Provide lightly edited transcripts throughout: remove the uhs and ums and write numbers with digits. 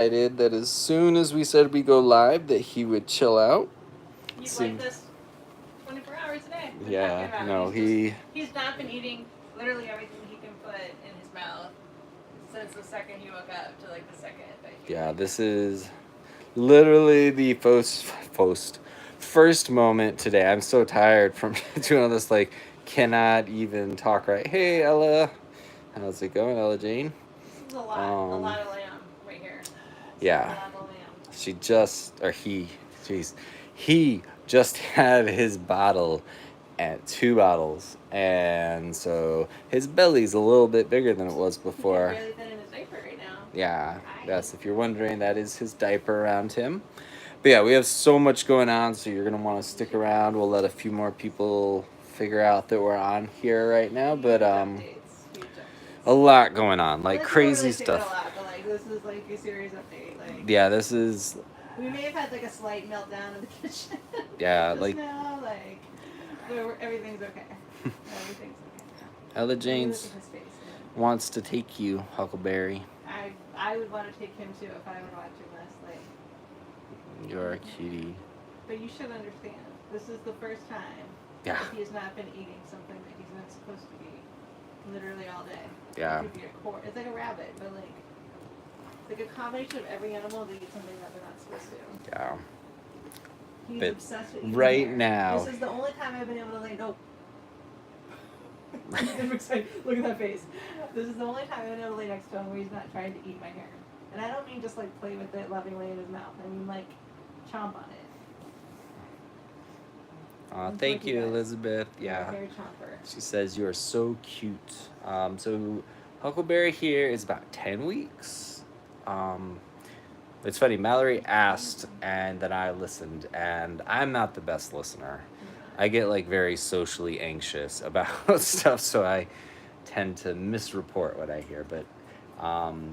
Decided that as soon as we said we go live, that he would chill out. He's like this 24 hours a day. We've been talking Yeah, about no, he's not been eating literally everything he can put in his mouth since the second he woke up to like the second that he Yeah, this is literally the first moment today. I'm so tired from doing all this. Like, cannot even talk right. Hey, Ella, how's it going, Ella Jane? This is a lot of lamb right here. This Yeah, is a lot of lamb. she just or jeez, he just had his bottle at 2 bottles, and so his belly's a little bit bigger than it was He can before. barely fit in his diaper right now. Yeah, Hi. that's if you're wondering, that is his diaper around him. But yeah, we have so much going on, so you're gonna want to stick around. We'll let a few more people figure out that we're on here right now, but Huge a updates. lot going on, Well, like this won't crazy really seem a stuff. lot, but like this is like a serious update. Like Yeah, this is we may have had like a slight meltdown in the kitchen. yeah, just like now, like but everything's okay. Everything's okay. Ella Let me look Jane's at his face. wants to take you, Huckleberry. I would want to take him too if I were watching this. Like You're a cutie. but you should understand. This is the first time Yeah. that he has not been eating something that he's not supposed to be literally all day. Yeah. It could be a it's like a rabbit, but like it's like a combination of every animal that eats something that they're not supposed to. Yeah. He's But obsessed with eating right hair. now- This is the only time I've been able to lay nope. I'm excited. Look at that face. This is the only time I've been able to lay next to him where he's not trying to eat my hair. And I don't mean just like play with it lovingly in his mouth. I mean like chomp on it. Thank you, Elizabeth. Yeah. Hair chomper. She says you are so cute. So Huckleberry here is about 10 weeks. It's funny, Mallory asked and then I listened, and I'm not the best listener. I get like very socially anxious about stuff, so I tend to misreport what I hear. But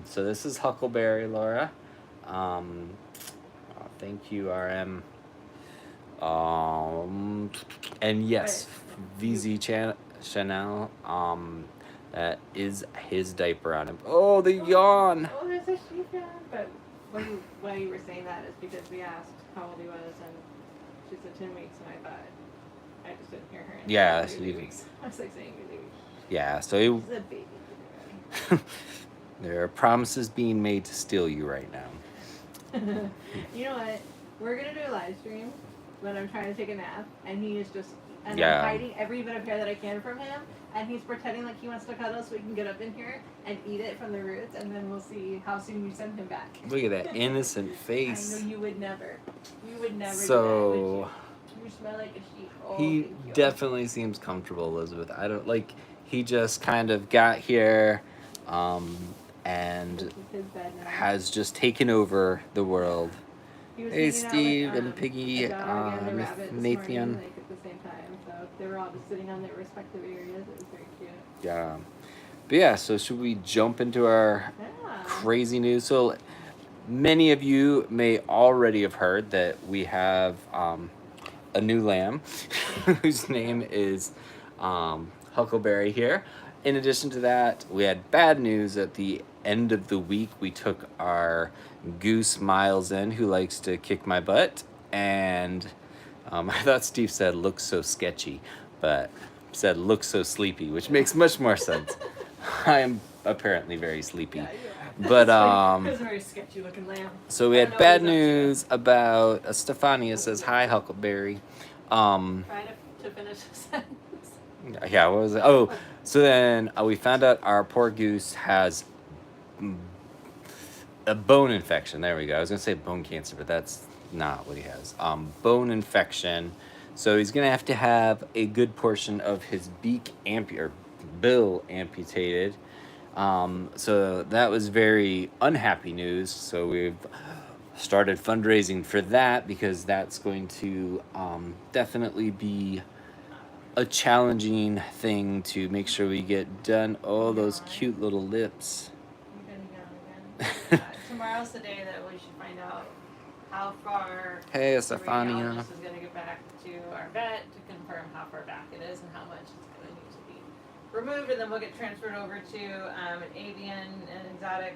so this is Huckleberry, Laura. Thank you, RM. And yes, VZ Chanel. That is his diaper on him. Oh, the yawn. Oh, there's a sheep yawn. But why you were saying that is because we asked how old he was, and she said 10 weeks, and I thought I just didn't hear her. Yeah, she weeks. I was like saying baby. Yeah, so he, She's a baby. there are promises being made to steal you right now. You know what? We're gonna do a live stream when I'm trying to take a nap, and he is just I'm hiding every bit of hair that I can from him, and he's pretending like he wants to cuddle so we can get up in here and eat it from the roots, and then we'll see how soon you send him back. Look at that innocent face. I know you would never. You would never So do that, would you? You smell like a sheep. Oh, he definitely seems comfortable, Elizabeth. I don't like. He just kind of got here, and has just taken over the world. Hey, Steve and Piggy, Nathan. Like at the same time, so they were all just sitting on their respective areas. It was very cute. Yeah, but yeah. So should we jump into our crazy news? So many of you may already have heard that we have a new lamb, whose name is Huckleberry here. In addition to that, we had bad news at the end of the week. We took our goose Miles in, who likes to kick my butt, and I thought Steve said looks so sketchy, but said looks so sleepy, which makes much more sense. I am apparently very sleepy. Yeah, but it was a very sketchy looking lamb. So we had bad news about Stefania says hi Huckleberry. Try to finish the sentence. Yeah, what was it? Oh, so then we found out our poor goose has a bone infection. There we go. I was gonna say bone cancer, but that's not what he has. Bone infection. So he's gonna have to have a good portion of his bill amputated. So that was very unhappy news. So we've started fundraising for that because that's going to definitely be a challenging thing to make sure we get done. Oh, those cute little lips. Tomorrow's the day that we should find out how far Hey, the Estefania. radiologist is going to get back to our vet to confirm how far back it is and how much it's going to need to be removed, and then we'll get transferred over to an avian and exotic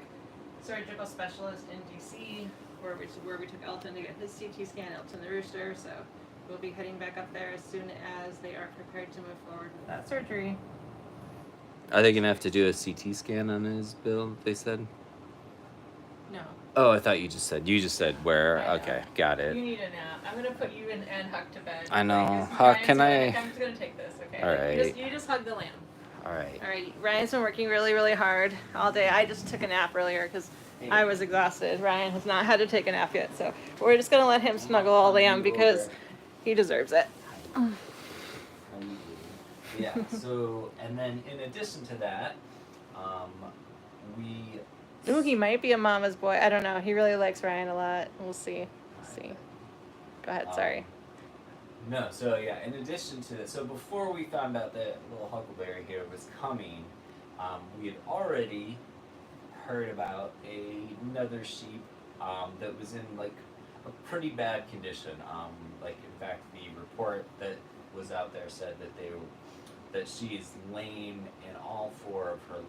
surgical specialist in DC, where we took Elton to get his CT scan, Elton the rooster. So we'll be heading back up there as soon as they are prepared to move forward with that surgery. Are they gonna have to do a CT scan on his bill? They said. No. Oh, I thought you just said where. I know. Okay, got it. You need a nap. I'm gonna put you and Huck to bed. I know. Ryan's Huck, can I'm just gonna take this, okay? All right. You just hug the lamb. All right. All right. Ryan's been working really, really hard all day. I just took a nap earlier because I was exhausted. Ryan has not had to take a nap yet, so we're just gonna let him snuggle all lamb because he deserves it. Yeah. So, and then in addition to that, we. Ooh, he might be a mama's boy. I don't know. He really likes Ryan a lot. We'll see. Go ahead. Sorry. No, so yeah, in addition to that, so before we found out that little Huckleberry here was coming, we had already heard about another sheep that was in like a pretty bad condition. Like in fact, the report that was out there said that she is lame in all 4 of her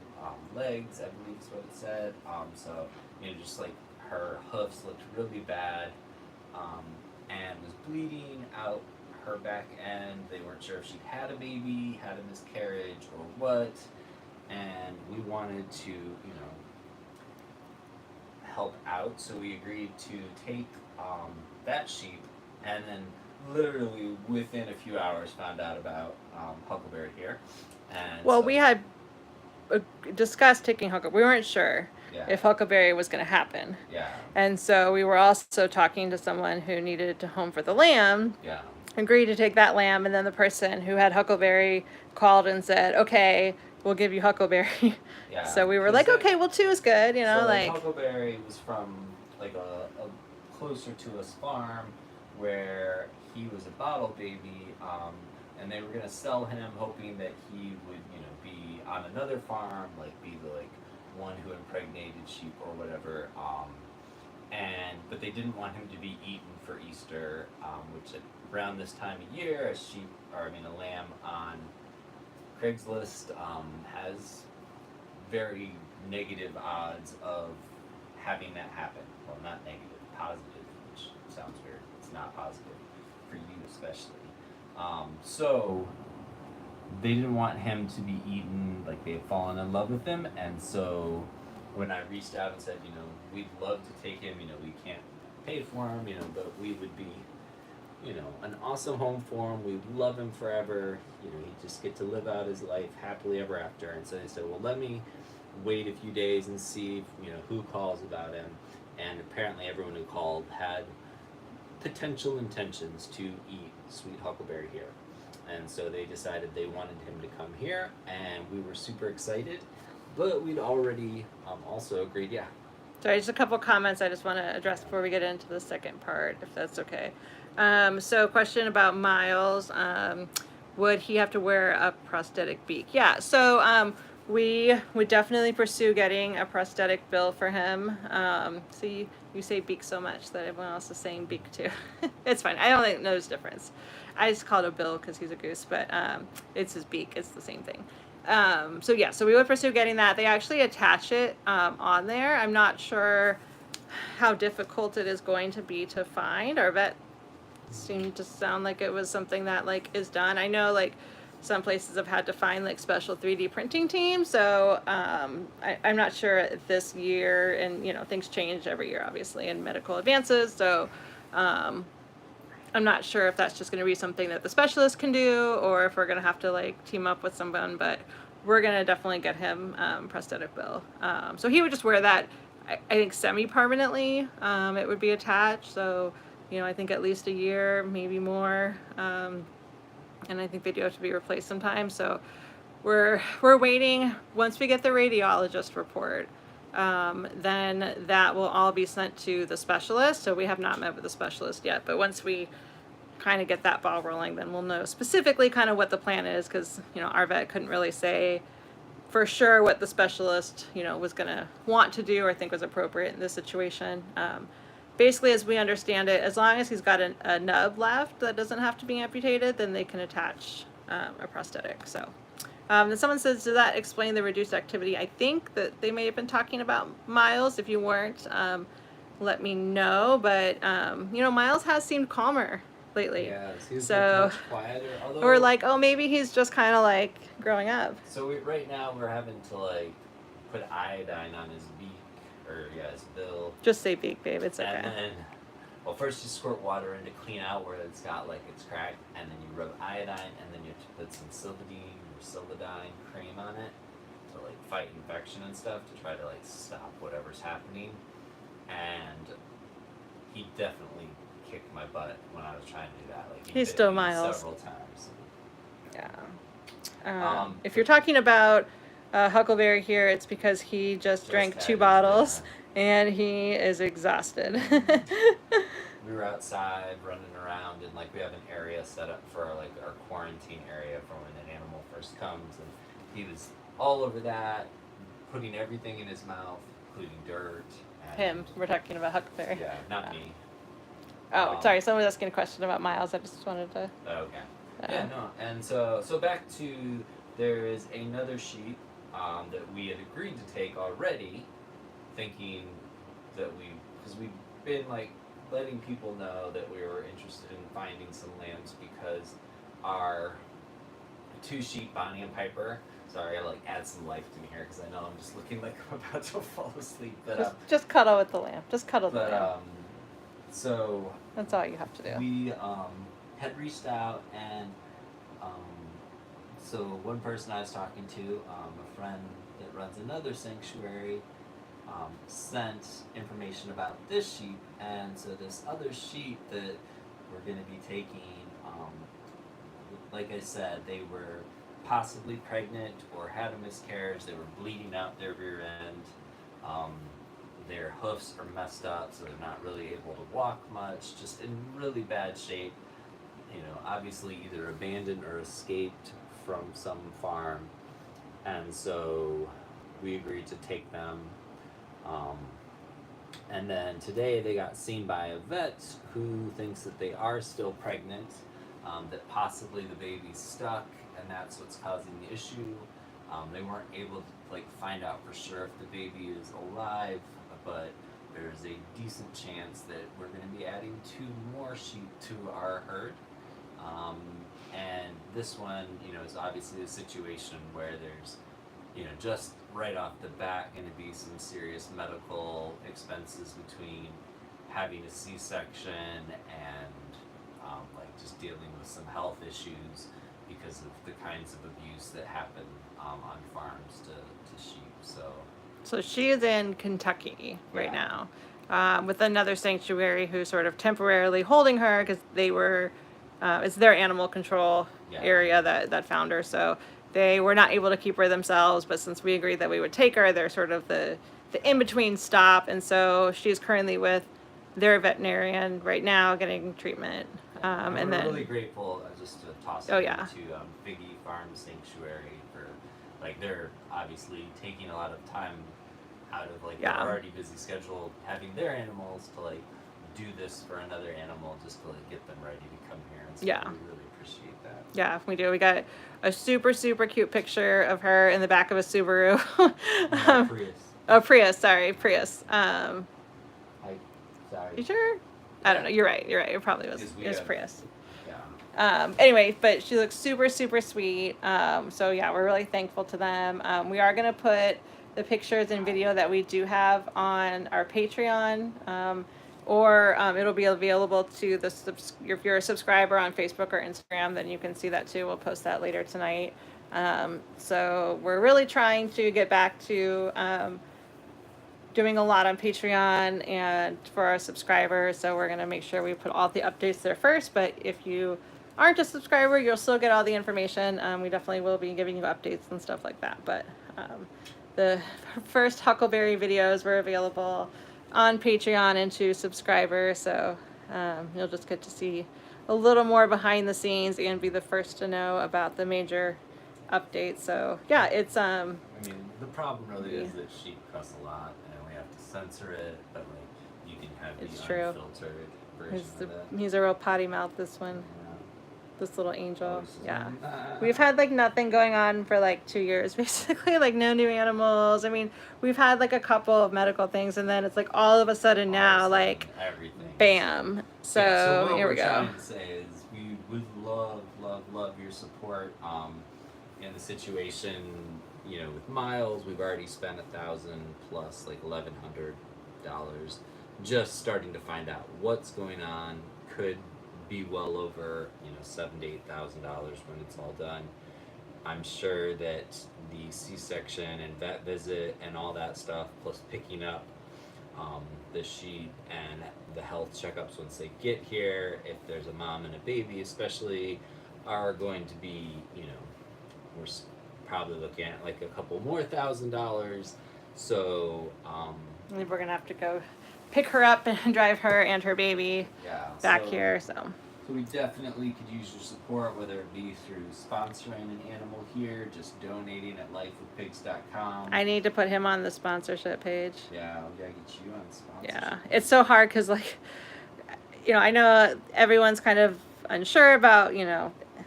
legs, I believe is what it said. So just like her hoofs looked really bad, and was bleeding out her back end. They weren't sure if she'd had a baby, had a miscarriage, or what. And we wanted to, help out. So we agreed to take that sheep, and then literally within a few hours found out about Huckleberry here. And well, we had discussed taking Huckleberry. We weren't sure if Huckleberry was going to happen. Yeah. And so we were also talking to someone who needed to home for the lamb. Yeah. Agreed to take that lamb, and then the person who had Huckleberry called and said, "Okay, we'll give you Huckleberry." Yeah. So we were like, "Okay, well, 2 is good," So like. Huckleberry was from like a closer to us farm where he was a bottle baby, and they were gonna sell him, hoping that he would, be on another farm, like be the one who impregnated sheep or whatever. But they didn't want him to be eaten for Easter, which around this time of year, a lamb on Craigslist has very negative odds of having that happen. Well, not negative, positive, which sounds weird. It's not positive for you especially. So they didn't want him to be eaten, like they had fallen in love with him, and so when I reached out and said, we'd love to take him, we can't pay for him, but we would be, an awesome home for him. We'd love him forever. He'd just get to live out his life happily ever after. And so they said, well, let me wait a few days and see, who calls about him. And apparently everyone who called had potential intentions to eat sweet Huckleberry here. And so they decided they wanted him to come here, and we were super excited. But we'd already also agreed, Sorry, just a couple comments I just want to address before we get into the second part, if that's okay. So question about Miles. Would he have to wear a prosthetic beak? Yeah, so we would definitely pursue getting a prosthetic bill for him. See, you say beak so much that everyone else is saying beak too. It's fine. I don't think there's a difference. I just call it a bill because he's a goose, but it's his beak. It's the same thing. So we would pursue getting that. They actually attach it on there. I'm not sure how difficult it is going to be to find. Our vet seemed to sound like it was something that is done. I know some places have had to find special 3D printing teams. So I'm not sure this year, and things change every year obviously in medical advances. So I'm not sure if that's just going to be something that the specialist can do, or if we're going to have to team up with someone, but we're going to definitely get him prosthetic bill. So he would just wear that, I think semi-permanently. It would be attached. So, I think at least a year, maybe more. And I think they do have to be replaced sometimes. So we're waiting. Once we get the radiologist report, then that will all be sent to the specialist. So we have not met with the specialist yet, but once we kind of get that ball rolling, then we'll know specifically kind of what the plan is, because our vet couldn't really say for sure what the specialist was going to want to do or think was appropriate in this situation. Basically, as we understand it, as long as he's got a nub left that doesn't have to be amputated, then they can attach a prosthetic. So Then someone says, does that explain the reduced activity? I think that they may have been talking about Miles. If you weren't, let me know. But, Miles has seemed calmer lately. Yeah, he's so, much quieter. Although we're like, oh, maybe he's just kind of like growing up. So right now we're having to like put iodine on his beak, or his bill. Just say beak, babe. It's okay. And then, well, first you squirt water in to clean out where it's got like it's cracked, and then you rub iodine, and then you have to put some Silvadine or Silvadine cream on it to like fight infection and stuff to try to like stop whatever's happening. And he definitely kicked my butt when I was trying to do that. Like he's still Miles several times. Yeah. If you're talking about Huckleberry here, it's because he just drank 2 bottles and he is exhausted. We were outside running around, and like we have an area set up for our quarantine area for when an animal first comes, and he was all over that, putting everything in his mouth, including dirt. Him. We're talking about Huckleberry. Yeah, not me. Oh, sorry. Someone was asking a question about Miles. I just wanted to. Okay. Yeah, no. And so back to, there is another sheep that we had agreed to take already, thinking that because we've been like letting people know that we were interested in finding some lambs, because our 2 sheep, Bonnie and Piper. Sorry, I add some life to me here because I know I'm just looking like I'm about to fall asleep. But just cuddle with the lamb. Just cuddle the lamb. So that's all you have to do. We had reached out, and so one person I was talking to, a friend that runs another sanctuary, sent information about this sheep, and so this other sheep that we're going to be taking, like I said, they were possibly pregnant or had a miscarriage. They were bleeding out their rear end. Their hoofs are messed up, so they're not really able to walk much, just in really bad shape. Obviously either abandoned or escaped from some farm. And so we agreed to take them. And then today they got seen by a vet who thinks that they are still pregnant, that possibly the baby's stuck, and that's what's causing the issue. They weren't able to find out for sure if the baby is alive, but there's a decent chance that we're going to be adding 2 more sheep to our herd. And this one, is obviously a situation where there's, just right off the bat going to be some serious medical expenses between having a C-section and just dealing with some health issues because of the kinds of abuse that happen on farms to sheep. So she is in Kentucky right now, with another sanctuary who's sort of temporarily holding her because they were, it's their animal control area that found her. So they were not able to keep her themselves, but since we agreed that we would take her, they're sort of the in-between stop. And so she's currently with their veterinarian right now getting treatment. And we're really grateful, just to toss it to Figgy Farm Sanctuary for, they're obviously taking a lot of time out of their already busy schedule, having their animals to do this for another animal just to get them ready to come here. And so we really appreciate that. Yeah, we do. We got a super, super cute picture of her in the back of a Subaru. Prius. Oh, Prius. Sorry, Prius. Sorry. You sure? I don't know. You're right. It probably was. It was Prius. Yeah. Anyway, but she looks super, super sweet. So yeah, we're really thankful to them. We are gonna put the pictures and video that we do have on our Patreon, or it'll be available to if you're a subscriber on Facebook or Instagram, then you can see that too. We'll post that later tonight. So we're really trying to get back to doing a lot on Patreon and for our subscribers, so we're going to make sure we put all the updates there first. But if you aren't a subscriber, you'll still get all the information. We definitely will be giving you updates and stuff like that. But the first Huckleberry videos were available on Patreon and to subscribers, so you'll just get to see a little more behind the scenes and be the first to know about the major updates. So yeah, it's I mean, the problem really is that sheep cuss a lot, and we have to censor it, but you can have the unfiltered version of it. He's a real potty mouth, this one. This little angel. this is Yeah. one. We've had like nothing going on for like 2 years, basically, like no new animals. I mean, we've had like a couple of medical things, and then it's like all of a sudden now, like, everything. bam. So, Yeah, so what here we we're go. trying to say is we would love your support in the situation. You know, with Miles, we've already spent 1,000 plus like $1,100 just starting to find out what's going on. Could be well over $7,000 to $8,000 when it's all done. I'm sure that the C-section and vet visit and all that stuff, plus picking up the sheet and the health checkups once they get here, if there's a mom and a baby especially, are going to be, we're probably looking at like a couple more $1,000. So We're going to have to go pick her up and drive her and her baby back here, so we definitely could use your support, whether it be through sponsoring an animal here, just donating at lifewithpigs.com. I need to put him on the sponsorship page. Yeah, we gotta get you on sponsorship. Yeah, it's so hard because, like, I know everyone's kind of unsure about,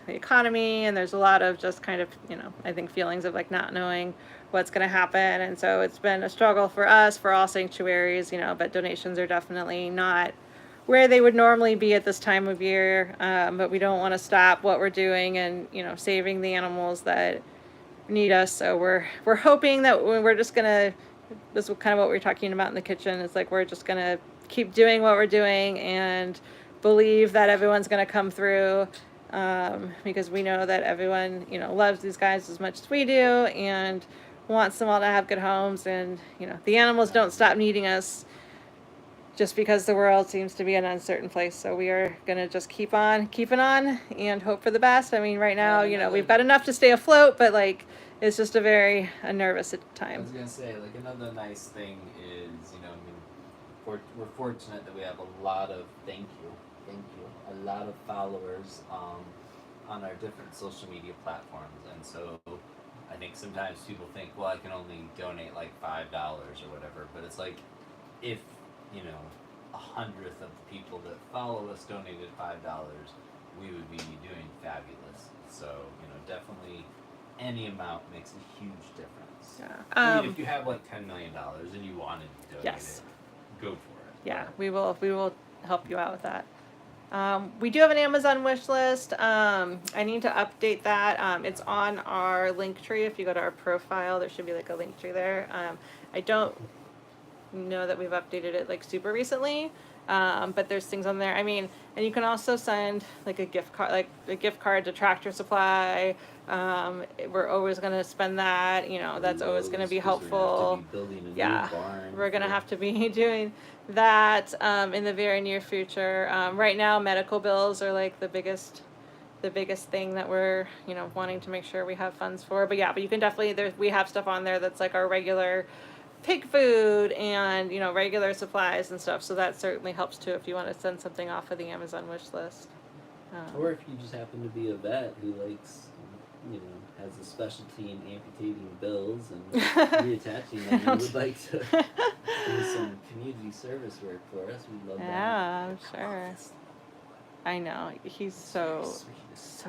the economy, and there's a lot of just kind of, I think feelings of like not knowing what's going to happen. And so it's been a struggle for us, for all sanctuaries, but donations are definitely not where they would normally be at this time of year. But we don't want to stop what we're doing and, saving the animals that need us. So we're hoping that we're just going to, this is kind of what we were talking about in the kitchen. It's like, we're just going to keep doing what we're doing and believe that everyone's going to come through. Because we know that everyone, loves these guys as much as we do and wants them all to have good homes. And, the animals don't stop needing us just because the world seems to be an uncertain place. So we are going to just keep on keeping on and hope for the best. I mean, right now, we've got enough to stay afloat, but like, it's just a nervous time. I was going to say, like, another nice thing is, we're fortunate that we have a lot of, a lot of followers on our different social media platforms. And so I think sometimes people think, well, I can only donate like $5 or whatever. But it's like, if, 100th of the people that follow us donated $5, we would be doing fabulous. So, definitely any amount makes a huge difference. Yeah. I mean, if you have like $10 million and you wanted to donate it, go for it. Yeah, we will help you out with that. We do have an Amazon wish list. I need to update that. It's on our link tree. If you go to our profile, there should be like a link tree there. I don't know that we've updated it like super recently, but there's things on there. I mean, and you can also send like a gift card to Tractor Supply. We're always going to spend that. That's always going to be helpful. We're going to have to be doing that in the very near future. Right now, medical bills are like the biggest thing that we're wanting to make sure we have funds for. But you can definitely, we have stuff on there that's like our regular pig food and regular supplies and stuff, so that certainly helps too if you want to send something off of the Amazon wish list. Or if you just happen to be a vet who likes, has a specialty in amputating bills and reattaching them, and would like to do some community service work for us, we'd love that. Yeah, I'm sure. I know, he's so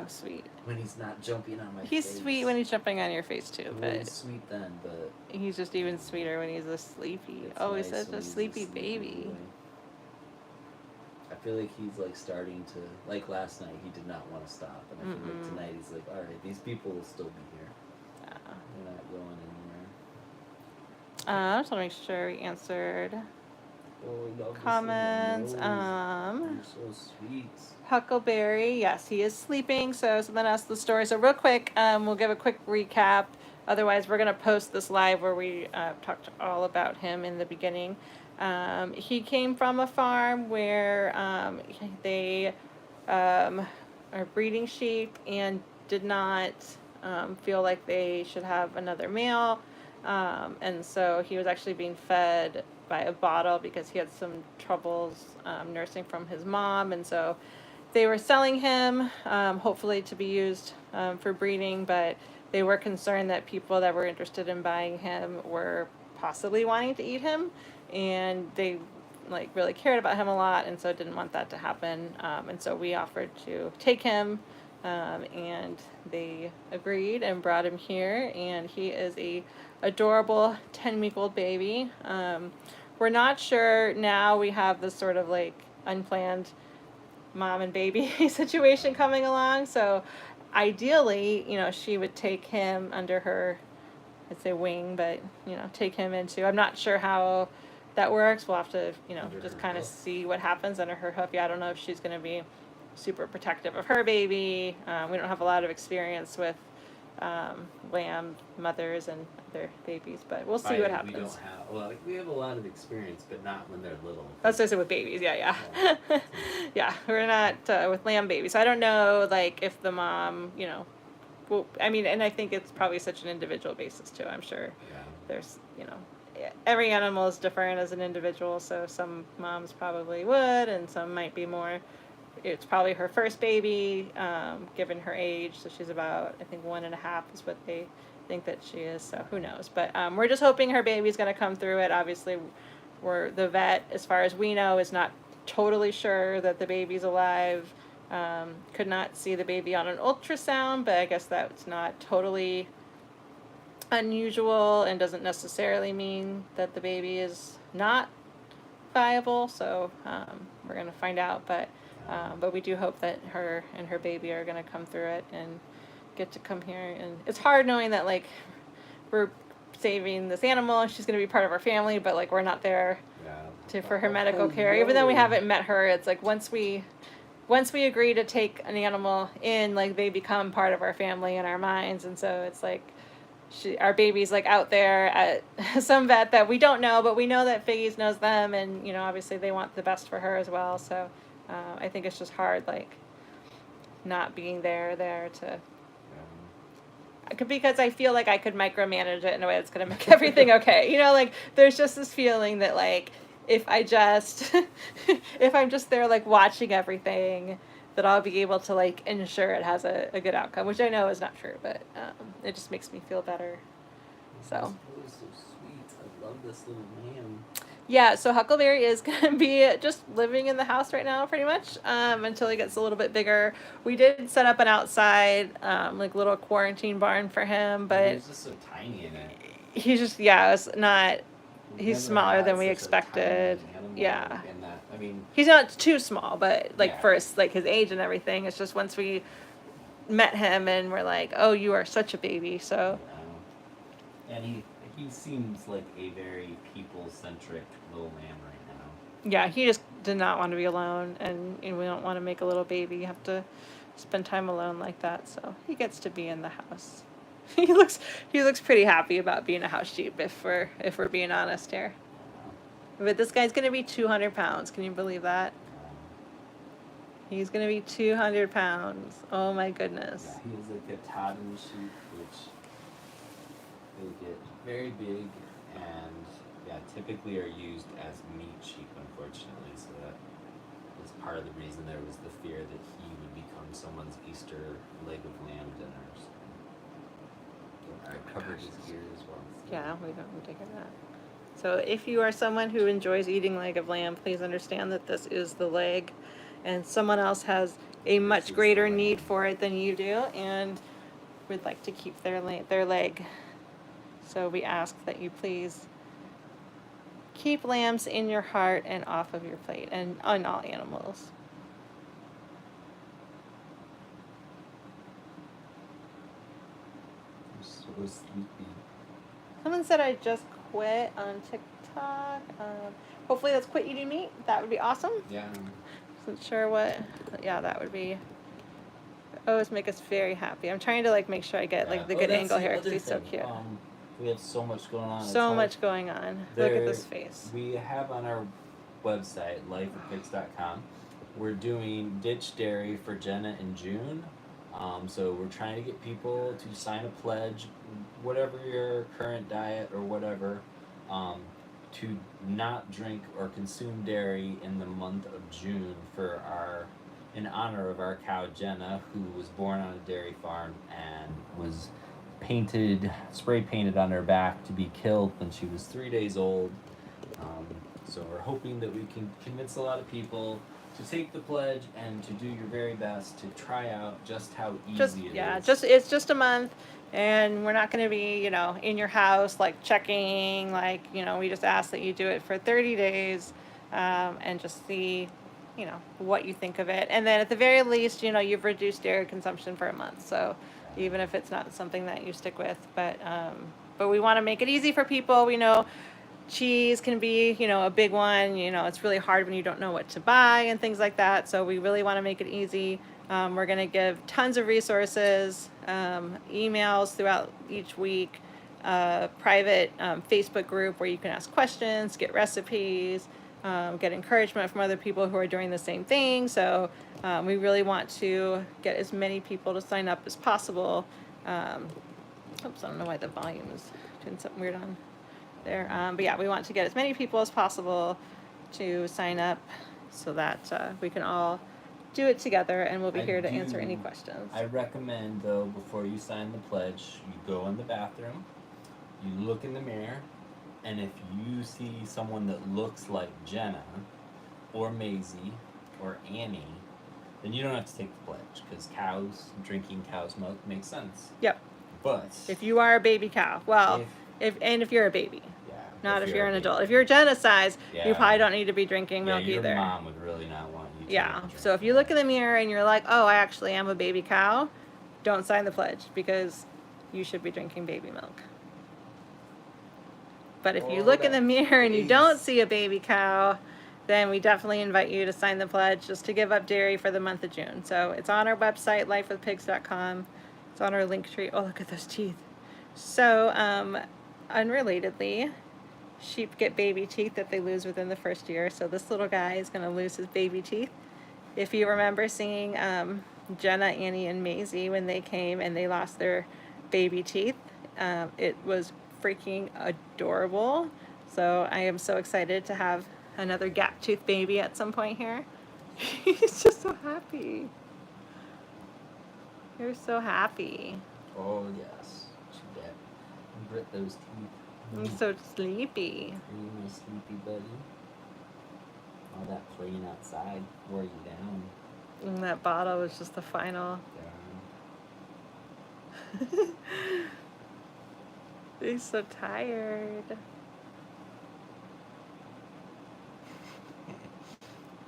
sweet. When he's not jumping on my face. He's sweet when he's jumping on your face too, Well, but he's sweet then, but he's just even sweeter when he's a sleepy. He's such a sleepy baby. I feel like he's like starting to, like last night, he did not want to stop, and I feel like tonight he's like, all right, these people will still be here. Yeah. They're not going anywhere. I just want to make sure we answered comments. You're so sweet. Huckleberry, yes, he is sleeping, so someone asked the story. So real quick, we'll give a quick recap. Otherwise, we're going to post this live where we talked all about him in the beginning. He came from a farm where they are breeding sheep and did not feel like they should have another male. And so he was actually being fed by a bottle because he had some troubles nursing from his mom. And so they were selling him, hopefully to be used for breeding, but they were concerned that people that were interested in buying him were possibly wanting to eat him, and they really cared about him a lot, and so didn't want that to happen. And so we offered to take him and they agreed and brought him here, and he is a adorable 10-week-old baby. We're not sure now. We have this sort of like unplanned mom and baby situation coming along, so ideally, she would take him under her, I'd say wing, but take him into. I'm not sure how that works. We'll have to Under just her kind of hoof. see what happens under her hoof. Yeah, I don't know if she's going to be super protective of her baby. We don't have a lot of experience with lamb mothers and their babies, but we'll see what happens. We don't have, well, we have a lot of experience, but not when they're little. That's what I said with babies. Yeah. Yeah, we're not with lamb babies. I don't know, like, if the mom, well, I mean, and I think it's probably such an individual basis too. I'm sure Yeah. there's, every animal is different as an individual, so some moms probably would, and some might be more. It's probably her first baby, given her age, so she's about, I think, 1.5 is what they think that she is, so who knows. But we're just hoping her baby's going to come through it. Obviously, the vet, as far as we know, is not totally sure that the baby's alive. Could not see the baby on an ultrasound, but I guess that's not totally unusual and doesn't necessarily mean that the baby is not viable, so we're going to find out, but we do hope that her and her baby are going to come through it and get to come here. And it's hard knowing that, like, we're saving this animal and she's going to be part of our family, but like we're not there for her medical care. Even though we haven't met her, it's like once we agree to take an animal in, like, they become part of our family in our minds. And so it's like our baby's like out there at some vet that we don't know, but we know that Figgies knows them, and obviously they want the best for her as well. So I think it's just hard, like, not being there to, because I feel like I could micromanage it in a way that's going to make everything okay. Like, there's just this feeling that, like, if I'm just there, like, watching everything, that I'll be able to, like, ensure it has a good outcome, which I know is not true, but it just makes me feel better. So. Oh, so sweet. I love this little lamb. Yeah, so Huckleberry is going to be just living in the house right now, pretty much, until he gets a little bit bigger. We did set up an outside, like, little quarantine barn for him, but He's just so tiny in it. he's just, it's not, he's Never smaller had than we such a expected. tiny animal Yeah. in that. I mean, He's not too small, but, like, Yeah. for his age and everything, it's just once we met him and we're like, oh, you are such a baby, so. And he seems like a very people-centric little lamb right now. Yeah, he just did not want to be alone, and we don't want to make a little baby have to spend time alone like that, so he gets to be in the house. He looks pretty happy about being a house sheep, if we're being honest here. But this guy's gonna be 200 pounds. Can you believe that? He's gonna be 200 pounds. Oh my goodness. Yeah, he is like a toddler sheep, which they get very big and typically are used as meat sheep, unfortunately. So that is part of the reason there was the fear that he would become someone's Easter leg of lamb dinner. So I covered his ear as well. Yeah, we don't take that. So if you are someone who enjoys eating leg of lamb, please understand that this is the leg, and someone else has a much greater need for it than you do, and would like to keep their leg. So we ask that you please keep lambs in your heart and off of your plate, and on all animals. So sleepy. Someone said I just quit on TikTok. Hopefully that's quit eating meat. That would be awesome. Yeah. Wasn't sure what. Yeah, that would be. Always make us very happy. I'm trying to, like, make sure I get like the good angle here because he's so cute. We have so much going on. So much going on. Look at this face. We have on our website, lifeofpigs.com, we're doing ditch dairy for Jenna in June. So we're trying to get people to sign a pledge, whatever your current diet or whatever, to not drink or consume dairy in the month of June in honor of our cow Jenna, who was born on a dairy farm and was spray painted on her back to be killed when she was 3 days old. So we're hoping that we can convince a lot of people to take the pledge and to do your very best to try out just how easy Just it yeah, is. it's just a month, and we're not going to be, you know, in your house like checking, like, you know, we just ask that you do it for 30 days, and just see, you know, what you think of it, and then at the very least, you know, you've reduced dairy consumption for a month, so even if it's not something that you stick with, but we want to make it easy for people. We know cheese can be, you know, a big one. You know, it's really hard when you don't know what to buy and things like that. So we really want to make it easy. We're going to give tons of resources, emails throughout each week, private Facebook group where you can ask questions, get recipes, get encouragement from other people who are doing the same thing. So we really want to get as many people to sign up as possible. Oops, I don't know why the volume is doing something weird on there. But yeah, we want to get as many people as possible to sign up so that we can all do it together, and we'll be here to answer any questions. I recommend, though, before you sign the pledge, you go in the bathroom, you look in the mirror, and if you see someone that looks like Jenna or Maisie or Annie, then you don't have to take the pledge, because drinking cow's milk makes sense. Yep. But if you are a baby cow, well, if you're a baby, not if you're an adult. If you're Jenna's size, you probably don't need to be drinking milk either. Your mom would really not want you to. Yeah. So if you look in the mirror and you're like, oh, I actually am a baby cow, don't sign the pledge, because you should be drinking baby milk. But if you look in the mirror and you don't see a baby cow, then we definitely invite you to sign the pledge just to give up dairy for the month of June. So it's on our website, lifewithpigs.com. It's on our link tree. Oh, look at those teeth. So, unrelatedly, sheep get baby teeth that they lose within the first year. So this little guy is going to lose his baby teeth. If you remember seeing Jenna, Annie, and Maisie when they came and they lost their baby teeth, it was freaking adorable. So I am so excited to have another gap tooth baby at some point here. He's just so happy. You're so happy. Oh, yes. Grit those teeth. I'm so sleepy. Are you my sleepy buddy? All that playing outside wore you down. And that bottle was just the final. He's so tired.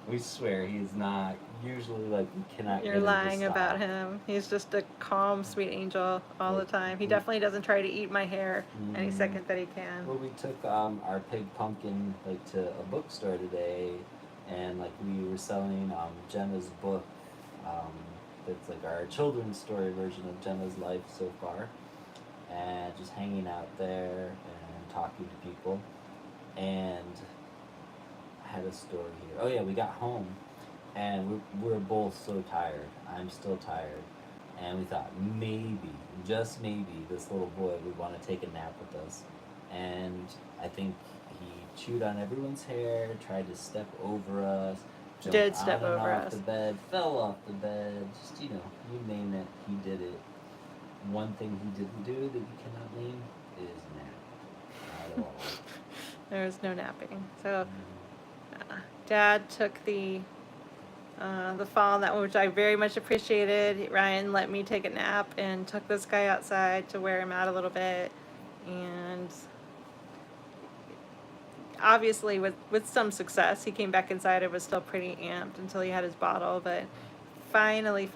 We swear he's not. Usually, like, we cannot. You're lying about him. He's just a calm, sweet angel all the time. He definitely doesn't try to eat my hair any second that he can. Well, we took our pig Pumpkin to a bookstore today, and we were selling Jenna's book. It's like our children's story version of Jenna's life so far, and just hanging out there and talking to people, and I had a story here. Oh yeah, we got home. And we're both so tired. I'm still tired. And we thought maybe, just maybe, this little boy would want to take a nap with us. And I think he chewed on everyone's hair, tried to step over us. Did step over off us. the bed, fell off the bed. Just, you name it, he did it. One thing he didn't do that you cannot name is nap. Not at all. There was no napping. So Dad took the fall on that one, which I very much appreciated. Ryan let me take a nap and took this guy outside to wear him out a little bit, and obviously with some success, he came back inside and was still pretty amped until he had his bottle, but finally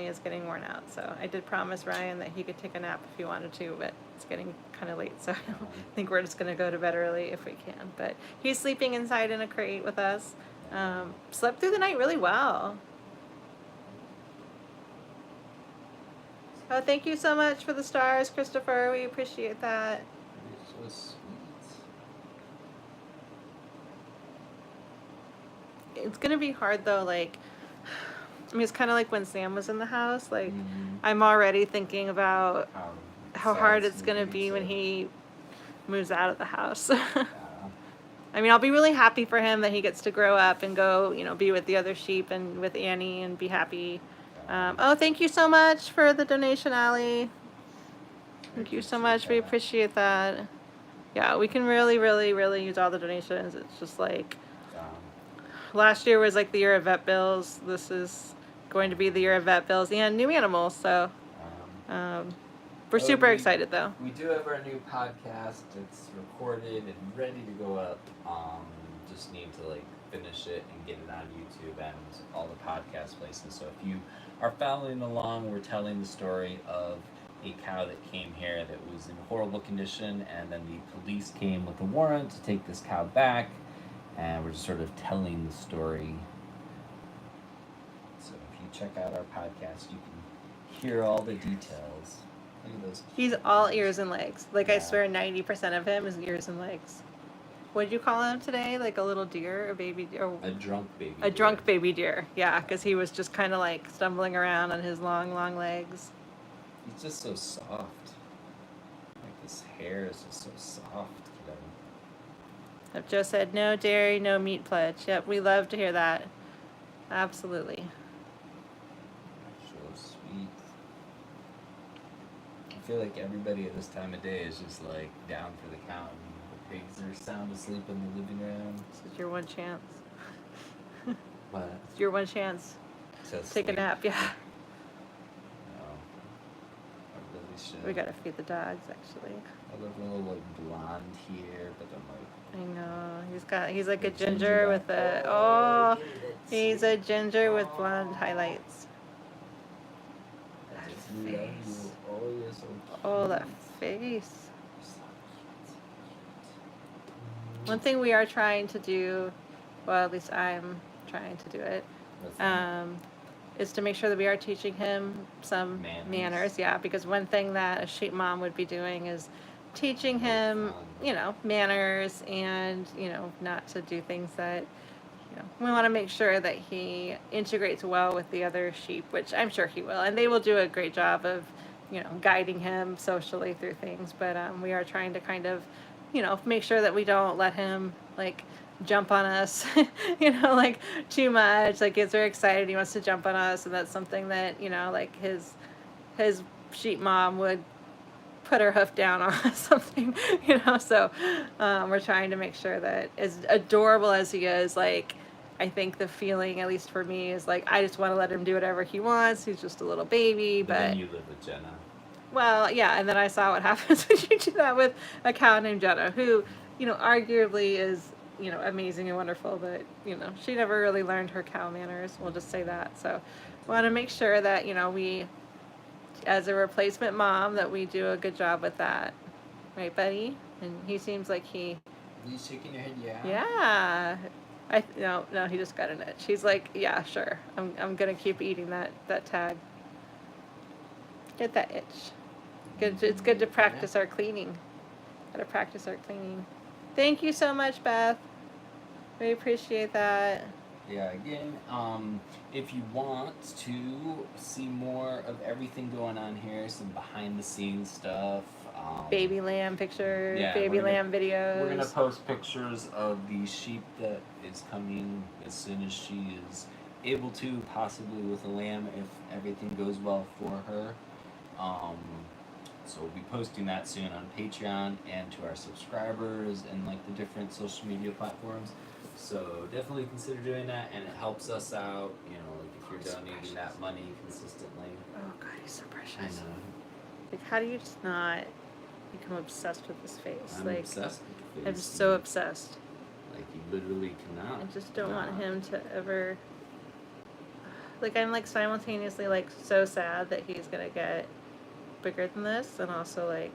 is getting worn out. So I did promise Ryan that he could take a nap if he wanted to, but it's getting kind of late, so I think we're just going to go to bed early if we can. But he's sleeping inside in a crate with us. Slept through the night really well. Oh, thank you so much for the stars, Christopher. We appreciate that. You're so sweet. It's gonna be hard though, it's kind of like when Sam was in the house. I'm already thinking about how hard it's gonna be when he moves out of the house. I mean, I'll be really happy for him that he gets to grow up and go, be with the other sheep and with Annie and be happy. Oh, thank you so much for the donation, Allie. Thank you so much. We appreciate that. Yeah, we can really use all the donations. It's just last year was like the year of vet bills. This is going to be the year of vet bills and new animals. So we're super excited though. We do have our new podcast. It's recorded and ready to go up. Just need to like finish it and get it on YouTube and all the podcast places. So if you are following along, we're telling the story of a cow that came here that was in horrible condition, and then the police came with a warrant to take this cow back, and we're just sort of telling the story. So if you check out our podcast, you can hear all the details. Look at those. He's all ears and legs. Like I Yeah. swear 90% of him is ears and legs. What did you call him today? Like a little deer, a baby deer? A drunk baby. A drunk baby deer. Yeah, because he was just kind of like stumbling around on his long legs. He's just so soft. Like his hair is just so soft. Joe said, no dairy, no meat pledge. Yep, we love to hear that. Absolutely. So sweet. I feel like everybody at this time of day is just like down for the count. The pigs are sound asleep in the living room. This is your one chance. What? It's your one chance. To Take a sleep. nap, yeah. No. I really should. We gotta feed the dogs, actually. I love a little like blonde here, but I'm like. I know. He's like a Ginger ginger guy. with a, oh, he's a ginger with blonde highlights. That face. Oh, you're so cute. Oh, that face. One thing we are trying to do, well, at least I'm trying to do it, What's that? is to make sure that we are teaching him some manners. Yeah, because one thing that a sheep mom would be doing is teaching him, manners and, not to do things that, we want to make sure that he integrates well with the other sheep, which I'm sure he will. And they will do a great job of, guiding him socially through things. But we are trying to kind of, make sure that we don't let him, like, jump on us, like too much. Like, gets very excited, he wants to jump on us. And that's something that, like his sheep mom would put her hoof down on something, so we're trying to make sure that, as adorable as he is, like, I think the feeling, at least for me, is like, I just want to let him do whatever he wants. He's just a little baby, But then you live with Jenna. well, yeah, and then I saw what happens when you do that with a cow named Jenna, who, arguably is, amazing and wonderful, but, she never really learned her cow manners, we'll just say that. So we want to make sure that, we, as a replacement mom, that we do a good job with that. Right, buddy? And he seems like he... Are you shaking your head? Yeah. No, he just got an itch. He's like, yeah, sure. I'm gonna keep eating that tag. Get that itch. Good. It's good to practice our cleaning. Gotta practice our cleaning. Thank you so much, Beth. We appreciate that. Yeah, again, if you want to see more of everything going on here, some behind the scenes stuff. Baby lamb pictures, yeah, baby lamb videos. We're gonna post pictures of the sheep that is coming as soon as she is able to, possibly with a lamb if everything goes well for her. So we'll be posting that soon on Patreon and to our subscribers and like the different social media platforms. So definitely consider doing that, and it helps us out. Like if you're donating that money consistently. Oh God, he's so precious. I know. Like, how do you just not become obsessed with his face? I'm like, obsessed with the I'm face. so obsessed. Like you literally cannot. I just don't want not. him to ever. Like, I'm like simultaneously like so sad that he's gonna get bigger than this, and also like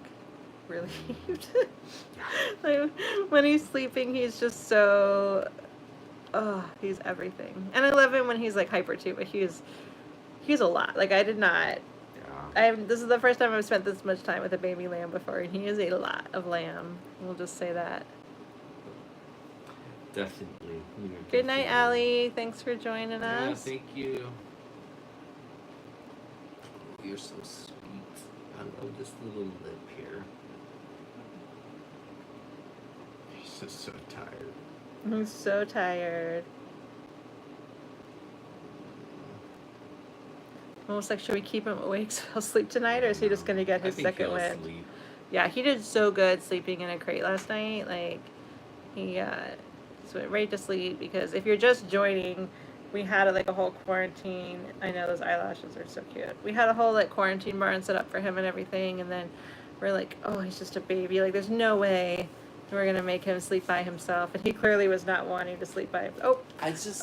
relieved. Like, when he's sleeping, he's just so. Oh, he's everything, and I love him when he's like hyper too. But he's a lot. Like, I did not. This is the first time I've spent this much time with a baby lamb before, and he is a lot of lamb. We'll just say that. Definitely. Good night, Allie. Thanks for joining us. Yeah, thank you. Oh, you're so sweet. I love this little lip here. He's just so tired. I'm so tired. Almost like, should we keep him awake so he'll sleep tonight, or is he just gonna get his second he'll win? sleep. Yeah, he did so good sleeping in a crate last night. Like, he just went right to sleep because if you're just joining, we had like a whole quarantine. I know those eyelashes are so cute. We had a whole like quarantine barn set up for him and everything, and then we're like, oh, he's just a baby. Like, there's no way we're gonna make him sleep by himself, and he clearly was not wanting to sleep by himself.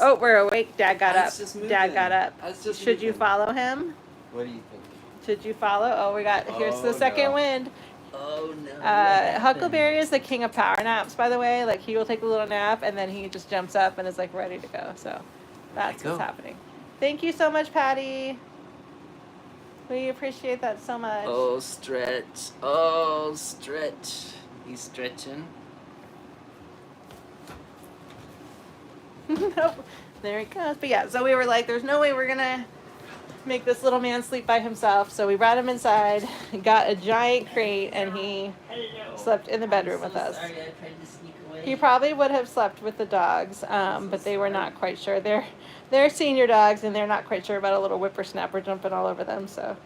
Oh, we're awake. Dad got up. Dad got up. Should you follow him? What do you think? Should you follow? Oh, here's the second wind. Oh no. Huckleberry is the king of power naps, by the way. Like, he will take a little nap and then he just jumps up and is like ready to go. So that's what's happening. Thank you so much, Patty. We appreciate that so much. Oh, stretch. Oh, stretch. He's stretching. Nope. There he goes. But yeah, so we were like, there's no way we're gonna make this little man sleep by himself. So we brought him inside, got a giant crate, and he slept in the bedroom with us. Sorry, I tried to sneak away. He probably would have slept with the dogs, but they were not quite sure. They're senior dogs, and they're not quite sure about a little whippersnapper jumping all over them. So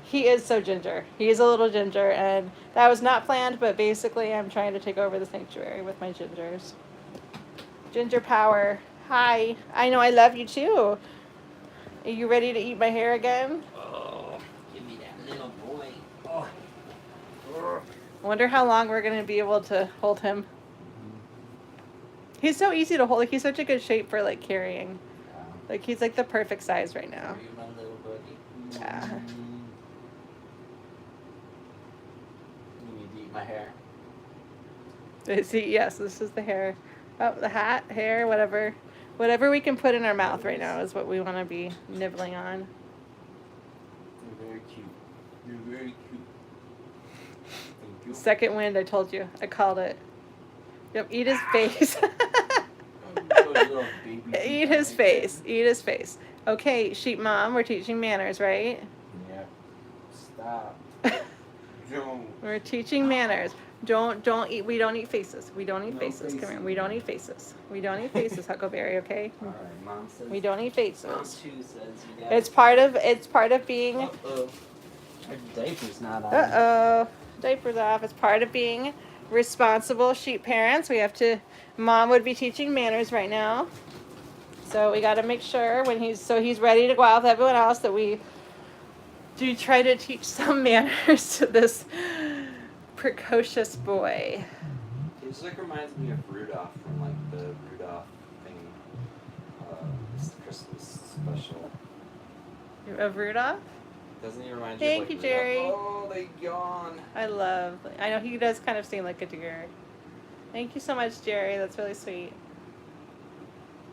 he is so ginger. He is a little ginger, and that was not planned, but basically I'm trying to take over the sanctuary with my gingers. Ginger power. Hi. I know I love you too. Are you ready to eat my hair again? Oh, give me that little boy. Oh. I wonder how long we're going to be able to hold him. He's so easy to hold. Like, he's such a good shape for like carrying. Like, he's like the perfect size right now. Are you my little buddy? Yeah. You need to eat my hair. See, yes, this is the hair. Oh, the hat, hair, whatever. Whatever we can put in our mouth right now is what we want to be nibbling on. You're very cute. You're very cute. Thank you. Second wind, I told you. I called it. Yep, eat his face. Eat his face. Eat his face. Okay, sheep mom, we're teaching manners, right? Yeah. Stop. Don't. We're teaching manners. Don't eat. We don't eat faces. We don't eat No faces. Come here. faces. We don't eat faces. We don't eat faces, Huckleberry. Okay. All right, Mom says. We don't eat Mom faces. too says you guys. It's part of being. Uh-oh. Our diaper's not on. Diapers off. It's part of being responsible sheep parents. We have to. Mom would be teaching manners right now, so we got to make sure when he's ready to go out with everyone else that we do try to teach some manners to this precocious boy. It just like reminds me of Rudolph from like the Rudolph thing, this Christmas special. Of Rudolph? Doesn't he remind Thank you of you, like Jerry. Rudolph? Oh, they yawn. I know he does kind of seem like a deer. Thank you so much, Jerry. That's really sweet.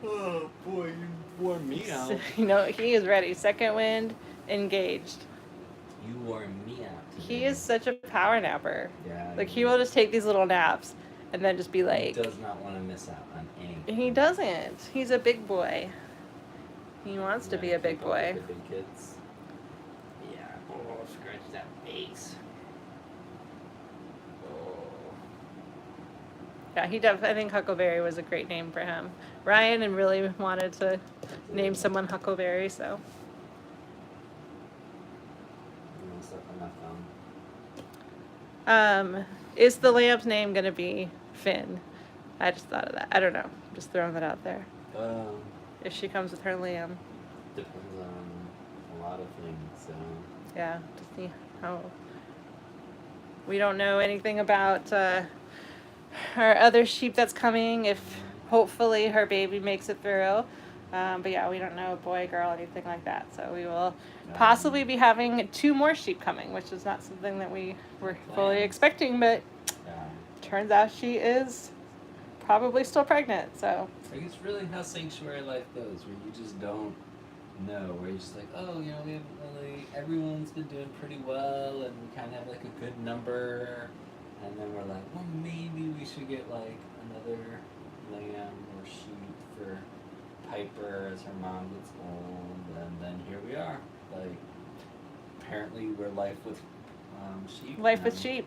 Oh boy, you wore me out. You know, he is ready. Second wind, engaged. You wore me out. He is such a power napper. Yeah. Like, he will just take these little naps and then just be like... He does not want to miss out on anything. He doesn't. He's a big boy. He wants to be a big boy. The big kids. Yeah. Oh, scratch that face. Oh. Yeah, I think Huckleberry was a great name for him. Ryan and really wanted to name someone Huckleberry, so... You want stuff on my phone? Is the lamb's name gonna be Finn? I just thought of that. I don't know. I'm just throwing that out there. If she comes with her lamb. Depends on a lot of things, so... Yeah, to see how... We don't know anything about our other sheep that's coming, if hopefully her baby makes it through. But yeah, we don't know boy, girl, anything like that. So we will possibly be having 2 more sheep coming, which is not something that we were fully expecting, but turns out she is probably still pregnant, so. Like, it's really how sanctuary life goes, where you just don't know, where you're just like, oh, you know, we haven't really, everyone's been doing pretty well, and we kind of have like a good number, and then we're like, well, maybe we should get like another lamb or sheep for Piper as her mom gets old, and then here we are. Like, apparently we're life with sheep. Life with sheep.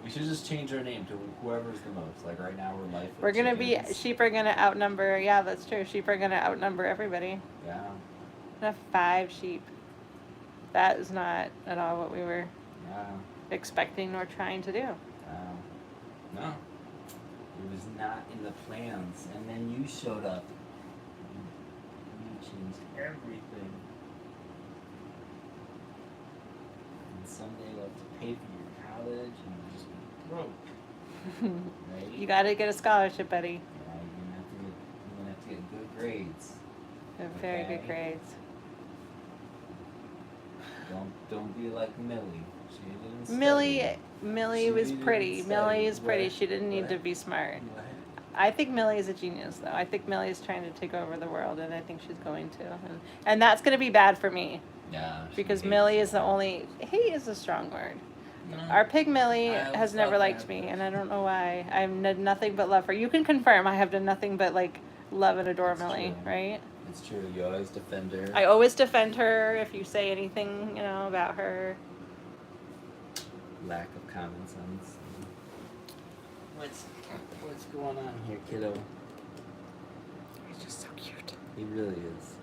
We should just change our name to whoever's the most. Like right now we're life with We're gonna chickens. be, sheep are gonna outnumber, yeah, that's true. Sheep are gonna outnumber everybody. Yeah. We're gonna have 5 sheep. That is not at all what we were Yeah. expecting or trying to do. No. It was not in the plans, and then you showed up. You changed everything. And someday we'll have to pay for your college, and you'll just be broke. Right? You gotta get a scholarship, buddy. Yeah, you're gonna have to get good grades. Very Okay. good grades. Don't be like Millie. She didn't study. Millie She was didn't pretty. study. Millie is pretty. What? She didn't need What? to be smart. What? I think Millie is a genius, though. I think Millie is trying to take over the world, and I think she's going to. And that's going to be bad for me, Yeah. she because hates Millie you. is the only. Hate is a strong word. No. Our pig Millie I always has never thought liked that, me, but- and I don't know why. I've done nothing but love her. You can confirm I have done nothing but like love and adore That's Millie, true. right? It's true. You always defend her. I always defend her if you say anything, about her. Lack of common sense. What's going on here, kiddo? He's just so cute. He really is.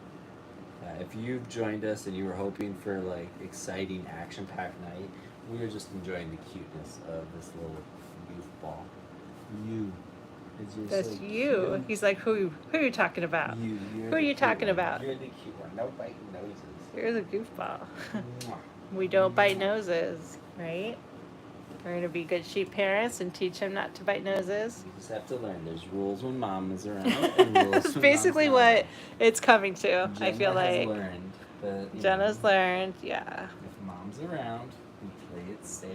If you've joined us and you were hoping for like exciting action-packed night, we are just enjoying the cuteness of this little goofball. You. 'Cause you're That's so you. cute. He's like, who are you talking about? You're Who are the you cute talking one. about? You're the cute one. No biting noses. You're the goofball. Mwah. We don't bite noses, right? We're gonna be good sheep parents and teach him not to bite noses. You just have to learn. There's rules when mom is around. And rules That's when basically mom's not what around. it's coming to. I Jenna feel has like learned, but, you Jenna's know, learned, yeah. if mom's around, we play it safe.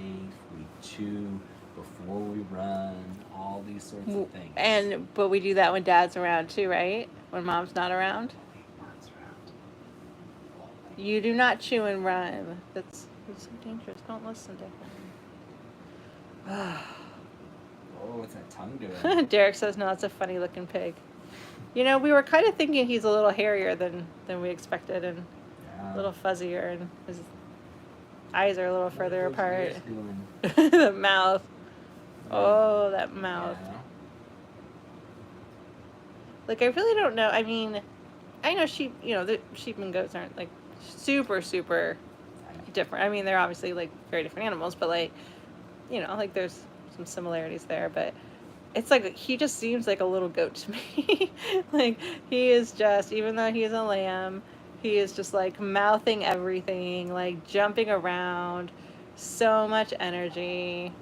We chew before we run. All these sorts of things. But we do that when dad's around too, right? When mom's not around. Mom's around. You do not chew and run. That's so dangerous. Don't listen to him. Oh, what's that tongue doing? Derek says, no, it's a funny looking pig. We were kind of thinking he's a little hairier than we expected, and Yeah. a little fuzzier, and his eyes are a little further What are apart. those ears doing? The mouth. Oh, that mouth. Yeah. Like, I really don't know. I mean, I know sheep, the sheep and goats aren't, like, super, super different. I mean, they're obviously, like, very different animals, but, like, like, there's some similarities there, but it's like he just seems like a little goat to me. Like, he is just, even though he's a lamb, he is just like mouthing everything, like jumping around, so much energy.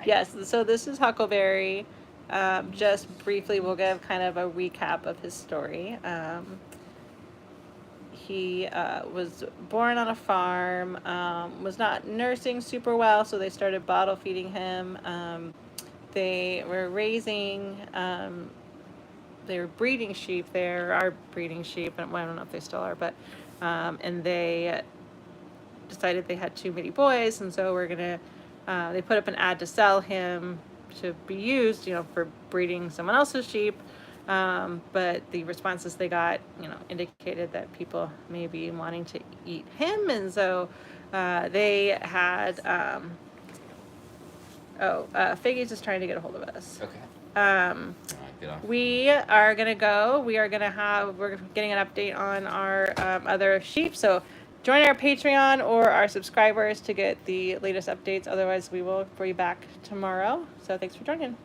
Yes, so this is Huckleberry. Just briefly, we'll give kind of a recap of his story. He was born on a farm, was not nursing super well, so they started bottle feeding him. They were raising, they were breeding sheep. There are breeding sheep, and I don't know if they still are, but, and they decided they had too many boys, and so they put up an ad to sell him to be used, for breeding someone else's sheep. But the responses they got, indicated that people may be wanting to eat him, and so they had. Figgy's just trying to get a hold of us. Okay. Alright, Get off. we are gonna go. We're getting an update on our other sheep. So join our Patreon or our subscribers to get the latest updates. Otherwise, we will be back tomorrow. So thanks for joining.